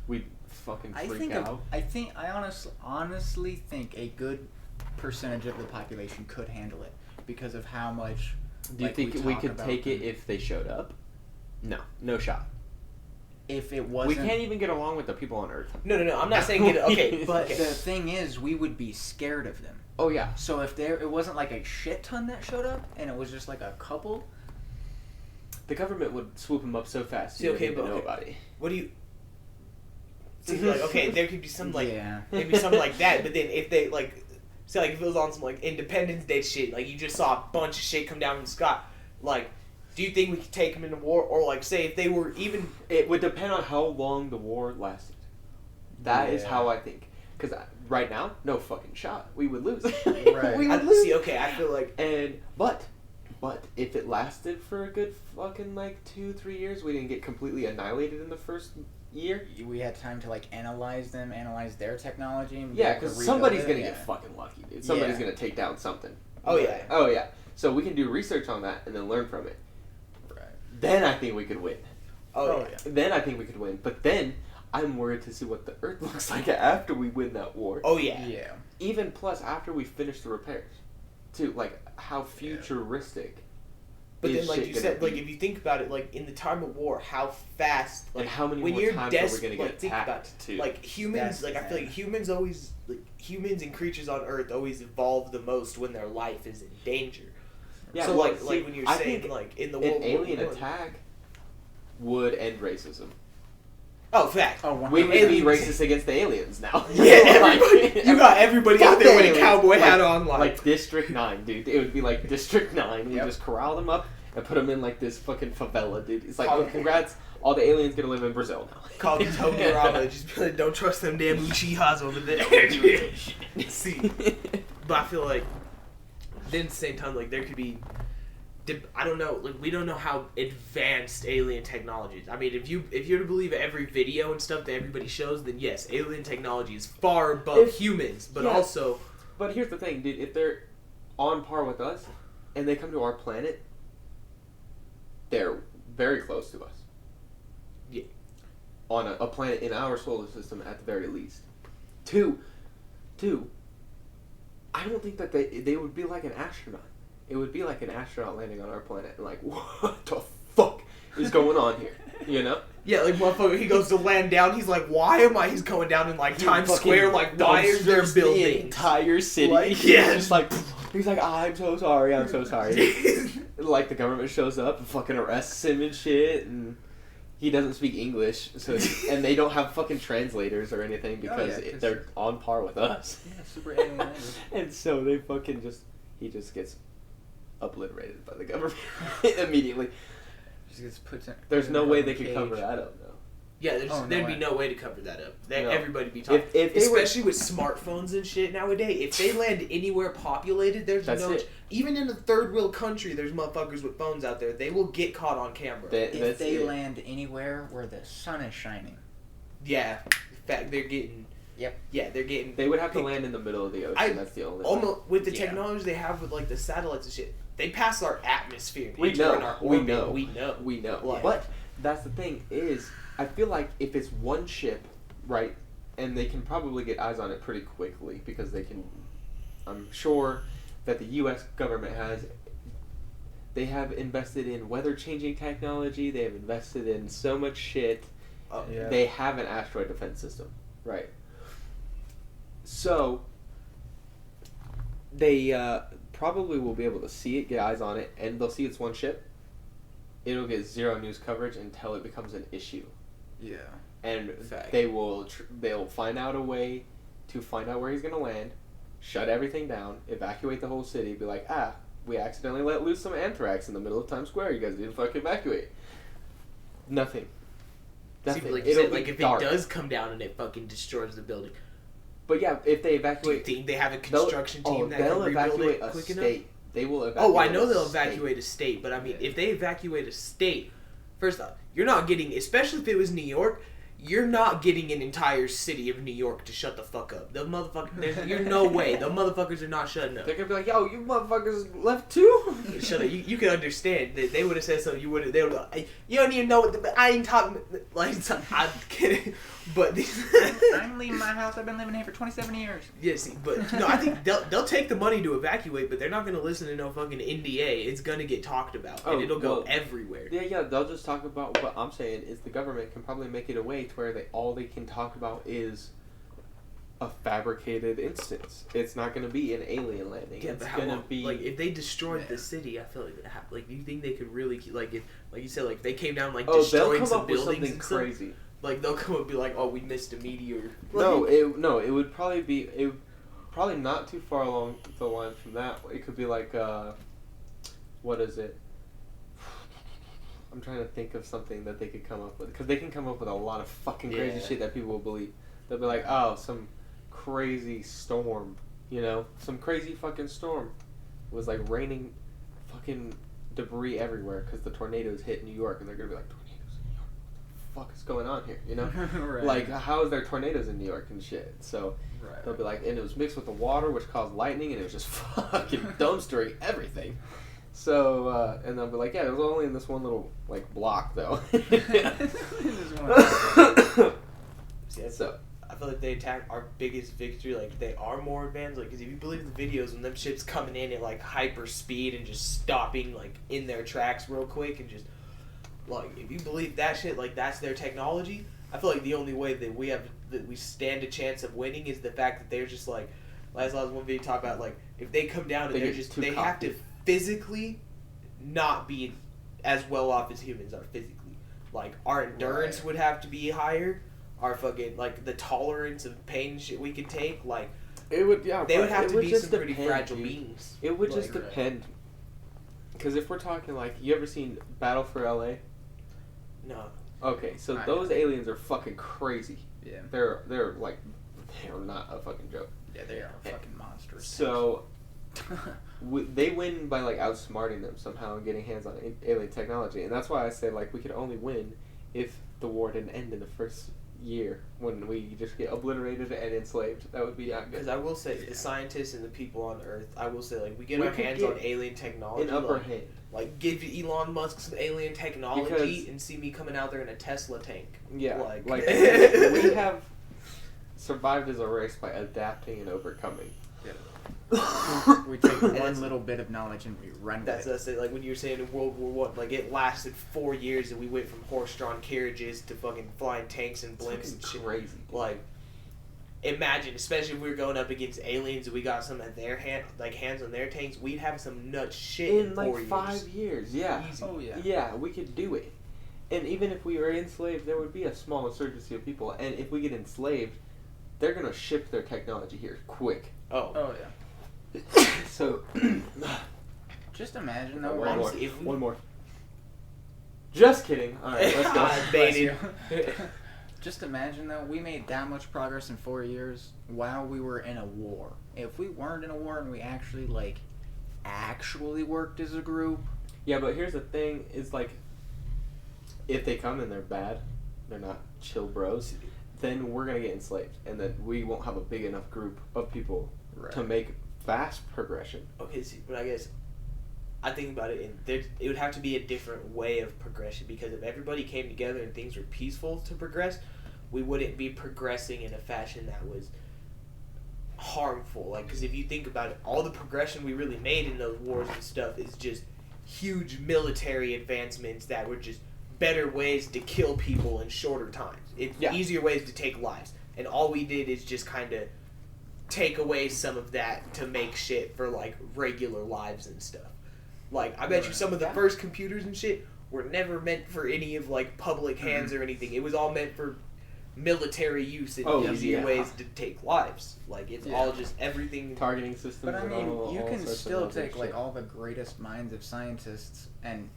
We'd fucking freak out. I honestly think a good percentage of the population could handle it because of how much. Do you think we could take it if they showed up? No. No shot. If it wasn't, we can't even get along with the people on Earth. No. I'm not saying get it. Okay, but the thing is, we would be scared of them. Oh yeah. So if it wasn't like a shit ton that showed up, and it was just like a couple, the government would swoop them up so fast. See, You okay, wouldn't even but know about it. what do you? See, like, okay, there could be some yeah. maybe something like that, but then if they say if it was on some Independence Day shit, like you just saw a bunch of shit come down from the sky, like, do you think we could take them into war, or say if they were even? It would depend on how long the war lasted. That is how I think. Because right now, no fucking shot. We would lose. Right. We would lose. See, okay, I feel like, But if it lasted for a good fucking 2-3 years, we didn't get completely annihilated in the first year. We had time to analyze their technology. And Yeah, be able to because rebuild somebody's it. gonna get fucking lucky, dude. Somebody's Yeah. gonna take down something. oh yeah, Oh yeah. So we can do research on that and then learn from it. Right. Then I think we could win. oh yeah. Then I think we could win. But then I'm worried to see what the Earth looks like after we win that war. Oh yeah. Yeah. Even plus after we finish the repairs, too. How futuristic. But is then, shit you gonna said, be? If you think about it, in the time of war, how fast, and how many when more you're times are we gonna get think about attacked too? humans, That's I feel like humans always, humans and creatures on Earth always evolve the most when their life is in danger. Yeah, So, well, see, when you're I saying, think in the an World alien War I. attack would end racism. Oh, fact. Oh, We would be aliens. racist against the aliens now. Yeah, everybody, you got everybody out there with a cowboy hat on, like District 9, dude. It would be like District 9. We Yep. just corral them up and put them in this fucking favela, dude. It's like, oh, congrats, all the aliens gonna live in Brazil now. call them Togurama, just be like, don't trust them damn Uchihas over there. See, but I feel like, then at the same time, there could be, I don't know, we don't know how advanced alien technology is. I mean, if you're to believe every video and stuff that everybody shows, then yes, alien technology is far above humans, but also... But here's the thing, dude. If they're on par with us, and they come to our planet, they're very close to us. Yeah. On a planet in our solar system, at the very least. Two, I don't think that they would be like an astronaut. It would be like an astronaut landing on our planet and like, what the fuck is going on here? You know? Yeah, like motherfucker, he goes to land down. He's like, why am I? He's going down in like Times fucking Square. Like, why is there dumpsters the buildings? entire city? Like, yeah. Just like he's like, I'm so sorry, I'm so sorry. Like the government shows up and fucking arrests him and shit, and he doesn't speak English, so and they don't have fucking translators or anything because they're on par with us. Yeah, super alien language. And so they fucking he just gets obliterated by the government immediately. Just gets put in, There's no way they cage. could cover that up, though. Yeah, there'd be way. no way to cover that up. No. Everybody be talking. If they especially with smartphones and shit nowadays. If they land anywhere populated, there's That's no... it. Even in a third world country, there's motherfuckers with phones out there. They will get caught on camera. If they land anywhere where the sun is shining. Yeah. In fact, they're getting... Yep. Yeah, they're getting... They would have to land in the middle of the ocean. That's the only way. Almost, with the Yeah. technology they have with like the satellites and shit, they pass our atmosphere. We enter know. in our We orbit. know. We know. Like, but that's the thing is, I feel like if it's one ship, right, and they can probably get eyes on it pretty quickly because they can. I'm sure that the U.S. government they have invested in weather-changing technology. They have invested in so much shit. Yeah. They have an asteroid defense system, right? So they probably will be able to see it, get eyes on it, and they'll see it's one ship. It'll get zero news coverage until it becomes an issue. Yeah. And Fact. they'll find out a way to find out where he's going to land, shut everything down, evacuate the whole city, be like, we accidentally let loose some anthrax in the middle of Times Square. You guys need to fucking evacuate. Nothing. See, but like you It'll said, be like if dark. it does come down and it fucking destroys the building, But yeah, if they do you evacuate... think they have a construction team that they'll can rebuild evacuate it a quick state. enough? They will evacuate Oh, I know they'll a state. evacuate a state, but I mean, Yeah. if they evacuate a state, first off, you're not getting, especially if it was New York, you're not getting an entire city of New York to shut the fuck up. The motherfuckers, you're no way. The motherfuckers are not shutting up. They're going to be like, yo, you motherfuckers left too? Shut up. You can understand that they would have said something. You would have. They would have. Hey, you don't even know what. I ain't talking. Like I'm kidding, but these. I'm leaving my house. I've been living here for 27 years. Yeah, see, but no, I think they'll take the money to evacuate, but they're not gonna listen to no fucking NDA. It's gonna get talked about, and it'll go everywhere. Yeah, they'll just talk about what I'm saying is the government can probably make it a way to where all they can talk about is a fabricated instance. It's not going to be an alien landing. Yeah, it's but how going to long? be Like if they destroyed the city, I feel like do you think they could really like if like you said like they came down like they'll destroyed come some up with buildings something and stuff? crazy. Like they'll come up and be like, oh, we missed a meteor. No, it would probably be probably not too far along the line from that. It could be like what is it? I'm trying to think of something that they could come up with because they can come up with a lot of fucking crazy shit that people will believe. They'll be like, oh, some crazy storm, some crazy fucking storm was like raining fucking debris everywhere because the tornadoes hit New York, and they're gonna be like, tornadoes in New York, what the fuck is going on here, Right. Like, how is there tornadoes in New York and shit? So they'll be like, and it was mixed with the water, which caused lightning, and it was just fucking dumpstering everything. So, and they'll be like, yeah, it was only in this one little, like, block, though. So, I feel like they attack our biggest victory. Like they are more advanced. Like, cause if you believe the videos when them ships coming in at like hyper speed and just stopping like in their tracks real quick and just like if you believe that shit, like that's their technology. I feel like the only way that we stand a chance of winning is the fact that they're just like last one video talked about like if they come down and they have to physically not be as well off as humans are physically. Like our endurance would have to be higher. Our fucking like the tolerance of pain and shit we could take, like it would they would have to be some pretty depend, fragile dude. beings. It would just depend. Because if we're talking like, you ever seen Battle for LA? No. Okay, so those aliens are fucking crazy. Yeah. They're like, they're not a fucking joke. Yeah, they are fucking monsters. So they win by like outsmarting them somehow and getting hands on alien technology, and that's why I say like we could only win if the war didn't end in the first year when we just get obliterated and enslaved. That would be not good. Because I will say the scientists and the people on Earth, I will say like we get our hands on alien technology. An upper hand. Like give Elon Musk some alien technology and see me coming out there in a Tesla tank. Yeah, like we have survived as a race by adapting and overcoming. Yeah. We take And one little bit of knowledge and we run That's with it. like when you were saying in World War I, like it lasted 4 years and we went from horse-drawn carriages to fucking flying tanks and blimps and shit. Crazy. Like, imagine, especially if we were going up against aliens and we got some of their hands on their tanks, we'd have some nuts shit in like 4 years. 5 years. Yeah. Easy. Oh yeah. Yeah, we could do it. And even if we were enslaved, there would be a small insurgency of people. And if we get enslaved, they're gonna ship their technology here quick. Oh yeah. So, Just imagine though. one more. honestly, if we- One more. Just kidding. All right, let's go. I baited. Just imagine though, we made that much progress in 4 years while we were in a war. If we weren't in a war and we actually worked as a group. Yeah, but here's the thing: is like, if they come and they're bad, they're not chill bros, then we're gonna get enslaved, and then we won't have a big enough group of people to make fast progression. Okay, see, but I guess I think about it, and it would have to be a different way of progression, because if everybody came together and things were peaceful to progress, we wouldn't be progressing in a fashion that was harmful. Like, because if you think about it, all the progression we really made in those wars and stuff is just huge military advancements that were just better ways to kill people in shorter times. It's easier ways to take lives. And all we did is just kind of take away some of that to make shit for, like, regular lives and stuff. Like, I bet you some of the first computers and shit were never meant for any of, like, public hands or anything. It was all meant for military use and easier ways to take lives. Like, it's all just everything. Targeting systems. But I mean, all, you all can sorts of still other take like shit. all the greatest minds of scientists and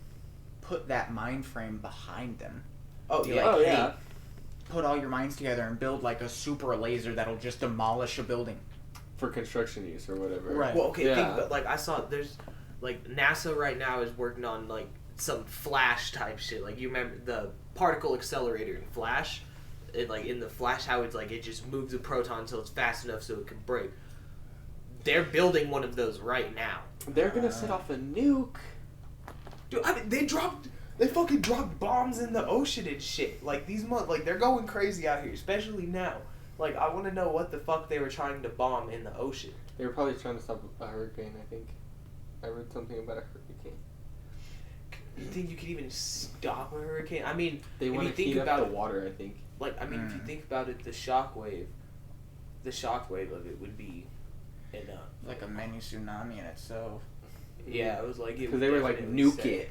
put that mind frame behind them. Oh, Be yeah. like, Oh, hey, yeah. put all your minds together and build like a super laser that'll just demolish a building. For construction use or whatever. Right. Well, okay, Yeah. think about, like, I saw there's, like, NASA right now is working on, like, some Flash type shit. Like, you remember the particle accelerator in Flash? It, like, in the Flash, how it's, like, it just moves a proton until it's fast enough so it can break. They're building one of those right now. They're gonna set off a nuke. Dude, I mean, they fucking dropped bombs in the ocean and shit. Like, they're going crazy out here, especially now. Like, I want to know what the fuck they were trying to bomb in the ocean. They were probably trying to stop a hurricane, I think. I read something about a hurricane. You think you could even stop a hurricane? I mean, They if want you to think heat about up it, the water, I think. like, I mean, if you think about it, the shockwave of it would be enough. Like a mini tsunami in itself. Yeah, it was like, Because they were like, nuke it.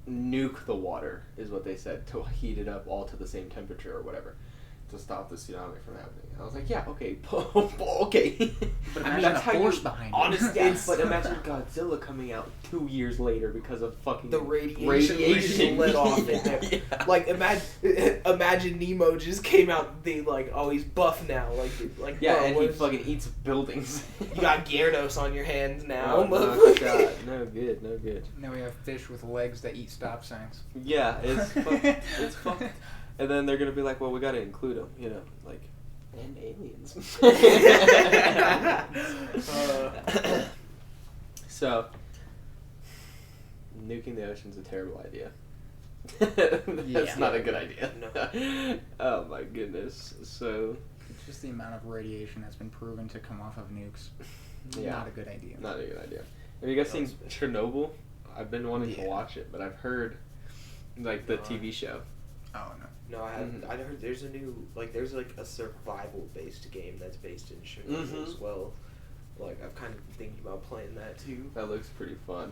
Nuke the water, is what they said, to heat it up all to the same temperature or whatever. To stop the tsunami from happening. I was like, yeah, okay, okay. But I mean, imagine that's the how force you- behind honestly, it. it's- But imagine Godzilla coming out 2 years later because of fucking the radiation let off in there. Yeah. Like, imagine Nemo just came out, they like, oh, he's buff now. Like Yeah, bro, and what he is- fucking eats buildings. You got Gyarados on your hands now. Oh, no, God, no good, no good. Now we have fish with legs that eat stop signs. Yeah, it's it's fucked. And then they're gonna be like, well, we gotta include them, you know, like, and aliens. So, nuking the ocean's a terrible idea. That's not a good idea. No. Oh my goodness. So, Just the amount of radiation that's been proven to come off of nukes. yeah, Not a good idea. not a good idea. Have you guys seen Chernobyl? I've been wanting to Yeah. watch it, but I've heard, like, the TV show. Oh no. No, I haven't. Mhm. I heard there's a new, like, there's like a survival-based game that's based in Chernobyl as well. Like, I'm kind of thinking about playing that too. That looks pretty fun.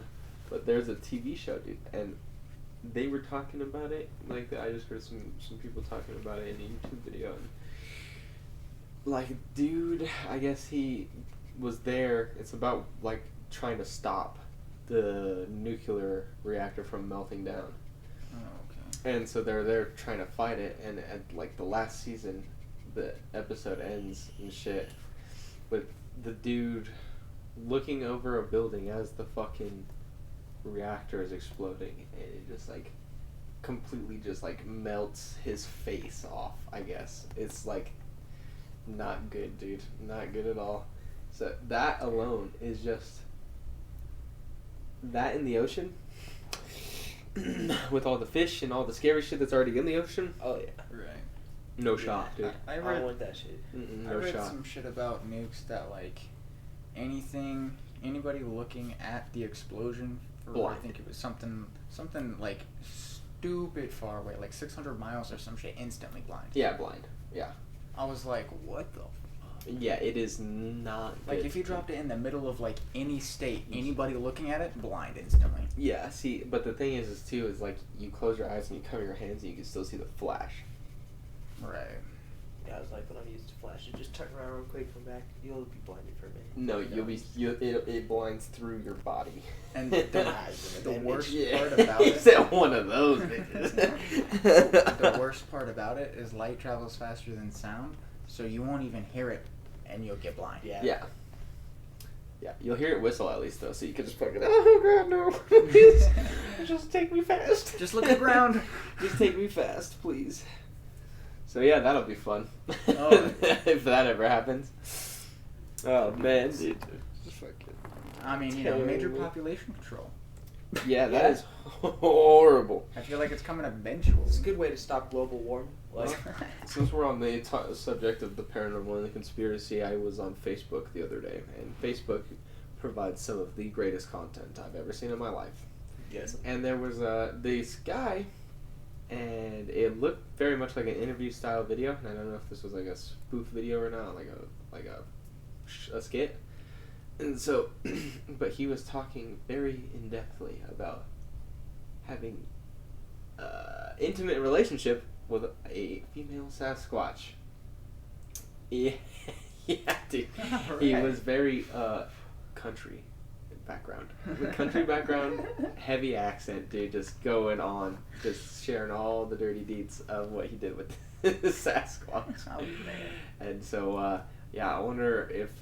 But there's a TV show, dude, and they were talking about it. Like, I just heard some people talking about it in a YouTube video. And, like, dude, I guess he was there. It's about, like, trying to stop the nuclear reactor from melting down. Oh, okay. And so they're there trying to fight it, and at, like, the last season, the episode ends and shit with the dude looking over a building as the fucking reactor is exploding, and it just, like, completely just, like, melts his face off, I guess. It's, like, not good, dude. Not good at all. So that alone is just... That in the ocean... with all the fish and all the scary shit that's already in the ocean, Oh yeah. Right. no shot, dude. I I read want that shit. Mm-mm, I no read shot. some shit about nukes that like anybody looking at the explosion, for, I Blinded. think it was something like stupid far away, like 600 miles or some shit, instantly blind. Yeah, blind. Yeah. I was like, what the fuck? Yeah, it is not Like, good. if you dropped it in the middle of, like, any state, anybody looking at it, blind instantly. Yeah, see, but the thing is too, is like, you close your eyes and you cover your hands and you can still see the flash. Right. Yeah, I was like, when I'm used to flash, you just turn around real quick, come back, you'll be blinded for a minute. No, it blinds through your body. And the worst Yeah. part about He it... said one of those bitches. The worst part about it is light travels faster than sound, so you won't even hear it, and you'll get blind. Yeah. Yeah. Yeah, you'll hear it whistle at least though, so you can just fucking, oh god, no, please, just take me fast. Just look at the ground. Just take me fast, please. So yeah, that'll be fun. Oh. If that ever happens. Oh man, dude. Just fucking. I mean, major Terrible. population control. Yeah, that is horrible. I feel like it's coming eventually. It's a good way to stop global warming. Like, Since we're on the subject of the paranormal and the conspiracy, I was on Facebook the other day, and Facebook provides some of the greatest content I've ever seen in my life. yes. And there was this guy, and it looked very much like an interview style video. And I don't know if this was like a spoof video or not, like a skit. And so, but he was talking very in depthly about having intimate relationship with a female Sasquatch. Yeah, yeah, dude. He Alright. was very country background. Country background, heavy accent, dude, just going on, just sharing all the dirty deeds of what he did with the Sasquatch. Oh, man. And so, yeah, I wonder if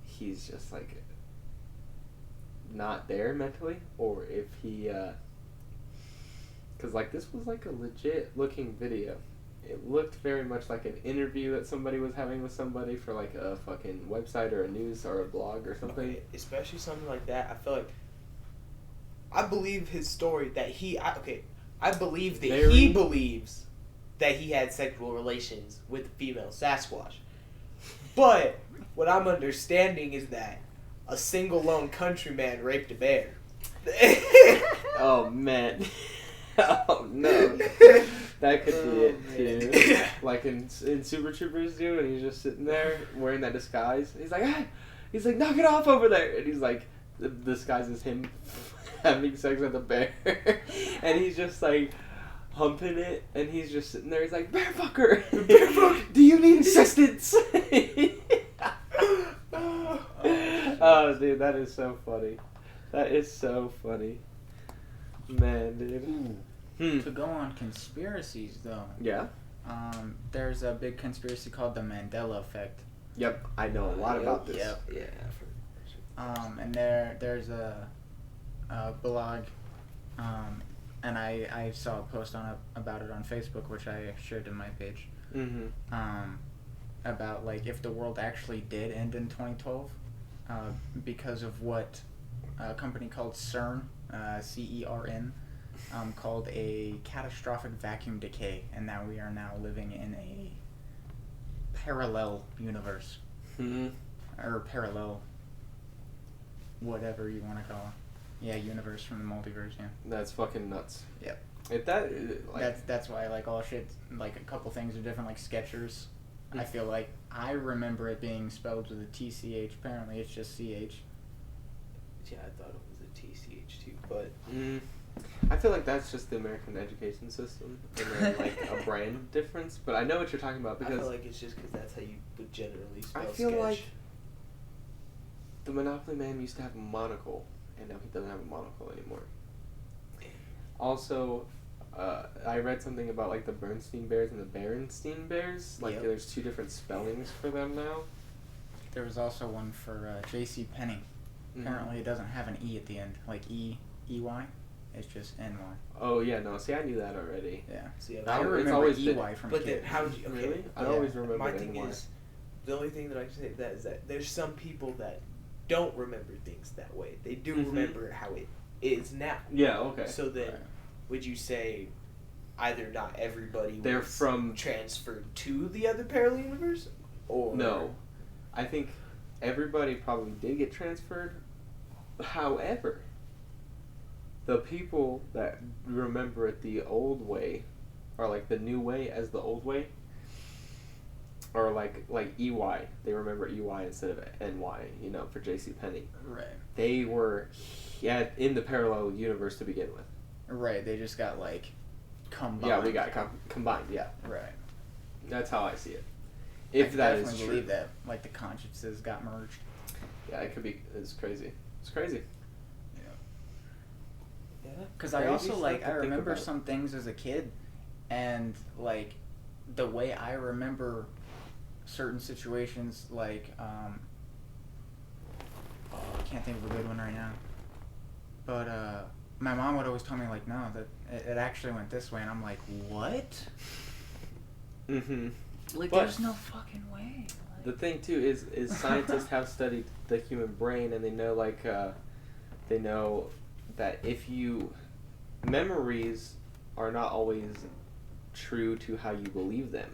he's just like not there mentally, or if he, because like this was like a legit looking video. It looked very much like an interview that somebody was having with somebody for like a fucking website or a news or a blog or something. Okay, especially something like that, I feel like I believe his story that I believe that Very- he believes that he had sexual relations with a female Sasquatch. But what I'm understanding is that a single lone countryman raped a bear. Oh man. Oh no. That could be it too. Like in Super Troopers, dude, and he's just sitting there wearing that disguise. He's like, ah! He's like, knock it off over there, and he's like, the disguise is him having sex with a bear, and he's just like humping it, and he's just sitting there. He's like, bear fucker, bear fuck, do you need assistance? Oh, dude, that is so funny. That is so funny, man, dude. To go on conspiracies, though, Yeah. there's a big conspiracy called the Mandela Effect. Yep, I know a lot about this. Yep. Yeah. And there's a blog, and I saw a post about it on Facebook, which I shared in my page. Mm-hmm. About like if the world actually did end in 2012, because of what a company called CERN, CERN, called a catastrophic vacuum decay, and that we are now living in a parallel universe, Mm-hmm. or parallel, whatever you want to call it. Yeah, universe from the multiverse. Yeah. That's fucking nuts. Yep. If that, like, That's why like all shit, like a couple things are different, like Skechers. I feel like I remember it being spelled with a TCH. Apparently, it's just CH. Yeah, I thought it was a TCH too, but I feel like that's just the American education system, and then like a brand difference. But I know what you're talking about I because feel like it's just because that's how you would generally spell I feel sketch. like the Monopoly Man used to have a monocle, and now he doesn't have a monocle anymore. Also, I read something about like the Bernstein Bears and the Berenstein Bears. Like Yep. there's two different spellings for them now. There was also one for J.C. Penney. Apparently, it doesn't have an E at the end, like E-Y. It's just N-Y. Oh yeah, no. See, I knew that already. Yeah. See, That I it's remember always been- E-Y from a but kid. then how would you? Okay, Really? I yeah. always remember My thing NY. is, the only thing that I can say to that is that there's some people that don't remember things that way. They do Mhm. remember how it is now. Yeah. Okay. So then, Right. would you say either not everybody They're was from- transferred to the other parallel universe, or No, I think everybody probably did get transferred. However, the people that remember it the old way, or like the new way as the old way, or like EY, they remember EY instead of NY, you know, for JCPenney. Right. They were in the parallel universe to begin with. Right, they just got like combined. Yeah, we got combined, yeah. Right. That's how I see it. I If that is definitely true. believe that, like, the consciences got merged. Yeah, it could be. It's crazy. It's crazy. Yeah. Because I Crazy also, stuff like, to I think remember about. some things as a kid, and, like, the way I remember certain situations, like, I can't think of a good one right now. But, my mom would always tell me, like, no, that it actually went this way, and I'm like, what? Mm-hmm. Like, But- there's no fucking way. The thing too is scientists have studied the human brain, and they know that if you memories are not always true to how you believe them.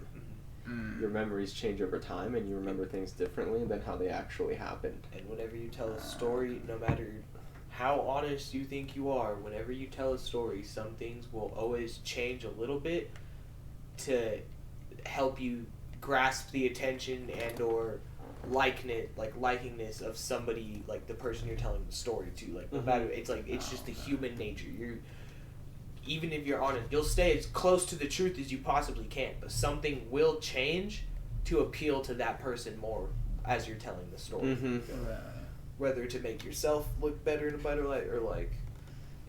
Your memories change over time, and you remember things differently than how they actually happened. And whenever you tell a story, no matter how honest you think you are, whenever you tell a story, some things will always change a little bit to help you grasp the attention and or likingness of somebody, like the person you're telling the story to. Like no matter, it's like it's just the human nature. Even if you're honest, you'll stay as close to the truth as you possibly can, but something will change to appeal to that person more as you're telling the story. Mm-hmm. Whether to make yourself look better in a better light, or like,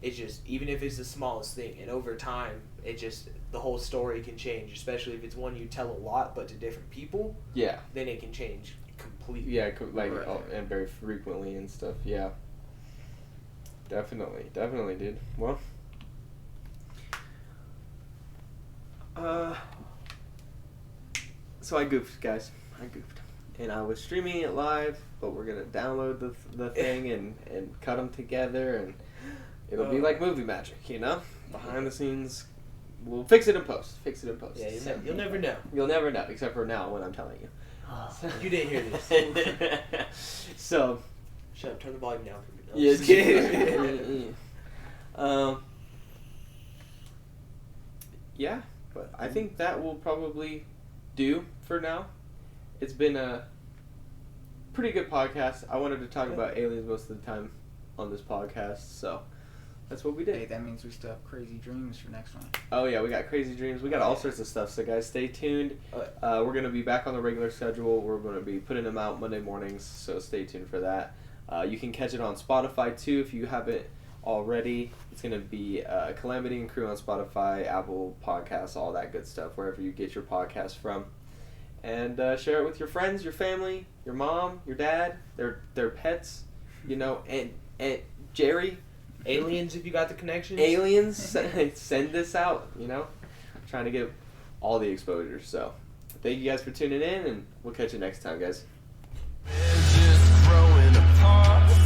it's just, even if it's the smallest thing, and over time, it just, the whole story can change, especially if it's one you tell a lot, but to different people, Yeah. then it can change completely. Yeah, like, Right. and very frequently and stuff, yeah. Definitely, dude. Well, so I goofed, guys. I goofed. And I was streaming it live, but we're going to download the thing and cut them together, and it'll be like movie magic, you know? Behind the scenes. We'll fix it in post. Yeah, you'll never know. You'll never know, except for now when I'm telling you. You didn't hear this. So, Shut up, turn the volume down for me. No, yes. just kidding. Yeah, but I think that will probably do for now. It's been a pretty good podcast. I wanted to talk about aliens most of the time on this podcast, so that's what we Hey, did. that means we still have crazy dreams for next one. Oh yeah, we got crazy dreams. We got all sorts of stuff. So guys, stay tuned. We're gonna be back on the regular schedule. We're gonna be putting them out Monday mornings, so stay tuned for that. You can catch it on Spotify too if you haven't already. It's gonna be Calamity and Crew on Spotify, Apple Podcasts, all that good stuff, wherever you get your podcast from. And share it with your friends, your family, your mom, your dad, their pets, you know, and Jerry. Aliens, if you got the connections. Aliens, send this out, you know. I'm trying to get all the exposure. So thank you guys for tuning in, and we'll catch you next time, guys. They're just growing apart.